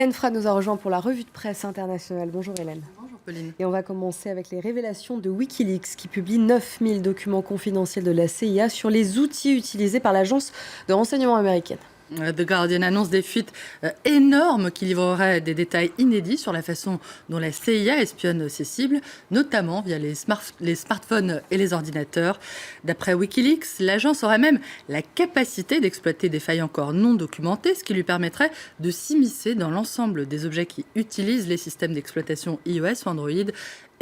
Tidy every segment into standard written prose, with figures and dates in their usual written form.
Hélène Frade nous a rejoint pour la revue de presse internationale. Bonjour Hélène. Bonjour Pauline. Et on va commencer avec les révélations de Wikileaks qui publie 9000 documents confidentiels de la CIA sur les outils utilisés par l'agence de renseignement américaine. The Guardian annonce des fuites énormes qui livreraient des détails inédits sur la façon dont la CIA espionne ses cibles, notamment via les smartphones et les ordinateurs. D'après Wikileaks, l'agence aurait même la capacité d'exploiter des failles encore non documentées, ce qui lui permettrait de s'immiscer dans l'ensemble des objets qui utilisent les systèmes d'exploitation iOS ou Android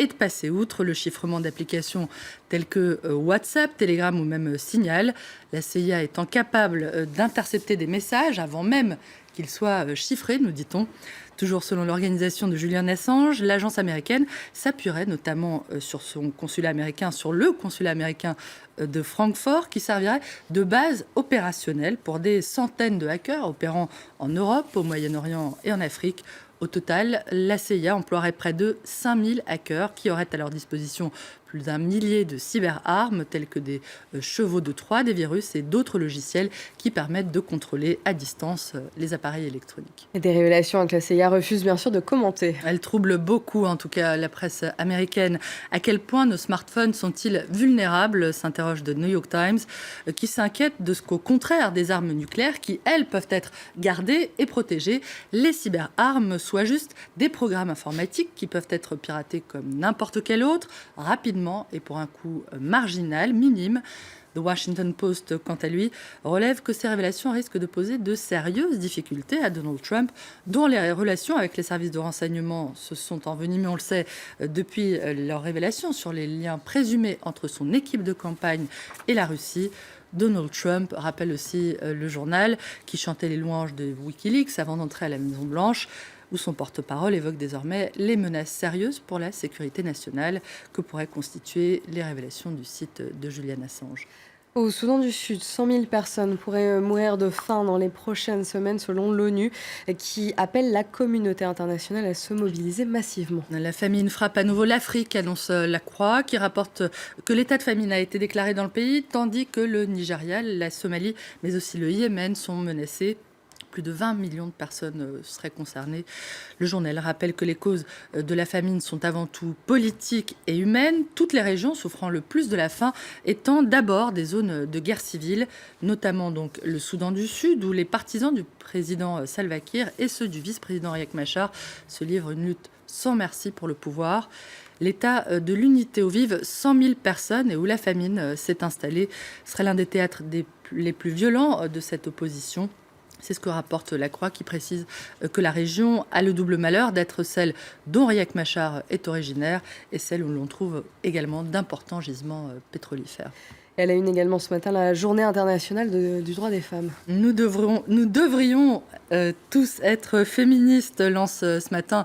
et de passer outre le chiffrement d'applications telles que WhatsApp, Telegram ou même Signal. La CIA étant capable d'intercepter des messages avant même qu'ils soient chiffrés, nous dit-on. Toujours selon l'organisation de Julian Assange, l'agence américaine s'appuierait notamment sur le consulat américain de Francfort, qui servirait de base opérationnelle pour des centaines de hackers opérant en Europe, au Moyen-Orient et en Afrique. Au total, la CIA emploierait près de 5000 hackers qui auraient à leur disposition plus d'un millier de cyberarmes telles que des chevaux de Troie, des virus et d'autres logiciels qui permettent de contrôler à distance les appareils électroniques. Et des révélations que la CIA refuse bien sûr de commenter. Elle trouble beaucoup, en tout cas la presse américaine. À quel point nos smartphones sont-ils vulnérables, s'interroge The New York Times, qui s'inquiète de ce qu'au contraire des armes nucléaires, qui elles peuvent être gardées et protégées, les cyberarmes soient juste des programmes informatiques qui peuvent être piratés comme n'importe quel autre, rapidement et pour un coût marginal, minime. The Washington Post, quant à lui, relève que ces révélations risquent de poser de sérieuses difficultés à Donald Trump, dont les relations avec les services de renseignement se sont envenimées, on le sait, depuis leur révélation sur les liens présumés entre son équipe de campagne et la Russie. Donald Trump rappelle aussi le journal qui chantait les louanges de Wikileaks avant d'entrer à la Maison-Blanche, où son porte-parole évoque désormais les menaces sérieuses pour la sécurité nationale que pourraient constituer les révélations du site de Julian Assange. Au Soudan du Sud, 100 000 personnes pourraient mourir de faim dans les prochaines semaines selon l'ONU, qui appelle la communauté internationale à se mobiliser massivement. La famine frappe à nouveau l'Afrique, annonce la Croix, qui rapporte que l'état de famine a été déclaré dans le pays, tandis que le Nigeria, la Somalie, mais aussi le Yémen sont menacés. Plus de 20 millions de personnes seraient concernées. Le journal rappelle que les causes de la famine sont avant tout politiques et humaines, toutes les régions souffrant le plus de la faim étant d'abord des zones de guerre civile, notamment donc le Soudan du Sud, où les partisans du président Salva Kiir et ceux du vice-président Riek Machar se livrent une lutte sans merci pour le pouvoir. L'état de l'unité où vivent 100 000 personnes et où la famine s'est installée serait l'un des théâtres les plus violents de cette opposition. C'est ce que rapporte la Croix, qui précise que la région a le double malheur d'être celle dont Riek Machar est originaire et celle où l'on trouve également d'importants gisements pétrolifères. Elle a une également ce matin la journée internationale du droit des femmes. Nous devrions tous être féministes, lance ce matin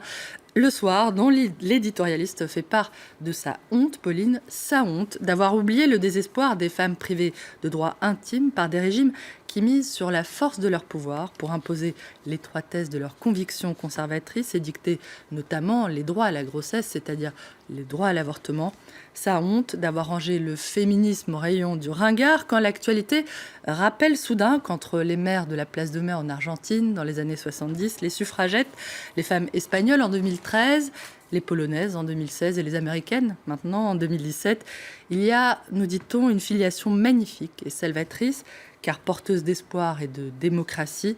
Le Soir, dont l'éditorialiste fait part de sa honte, Pauline, sa honte, d'avoir oublié le désespoir des femmes privées de droits intimes par des régimes qui misent sur la force de leur pouvoir pour imposer l'étroitesse de leurs convictions conservatrices et dicter notamment les droits à la grossesse, c'est-à-dire les droits à l'avortement. Sa honte d'avoir rangé le féminisme au rayon du ringard quand l'actualité rappelle soudain qu'entre les mères de la Place de Mai en Argentine dans les années 70, les suffragettes, les femmes espagnoles en 2013, les polonaises en 2016 et les américaines maintenant en 2017, il y a, nous dit-on, une filiation magnifique et salvatrice, car porteuse d'espoir et de démocratie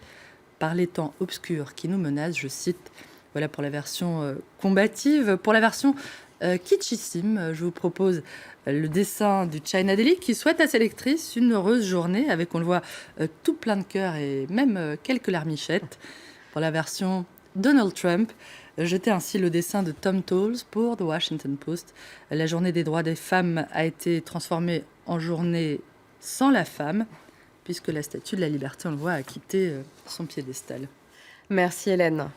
par les temps obscurs qui nous menacent, je cite. Voilà pour la version combative. Pour la version kitschissime, je vous propose le dessin du China Daily qui souhaite à ses lectrices une heureuse journée avec, on le voit, tout plein de cœur et même quelques larmichettes. Pour la version Donald Trump, jetez ainsi le dessin de Tom Towles pour The Washington Post. La journée des droits des femmes a été transformée en journée sans la femme, puisque la statue de la liberté, on le voit, a quitté son piédestal. Merci Hélène.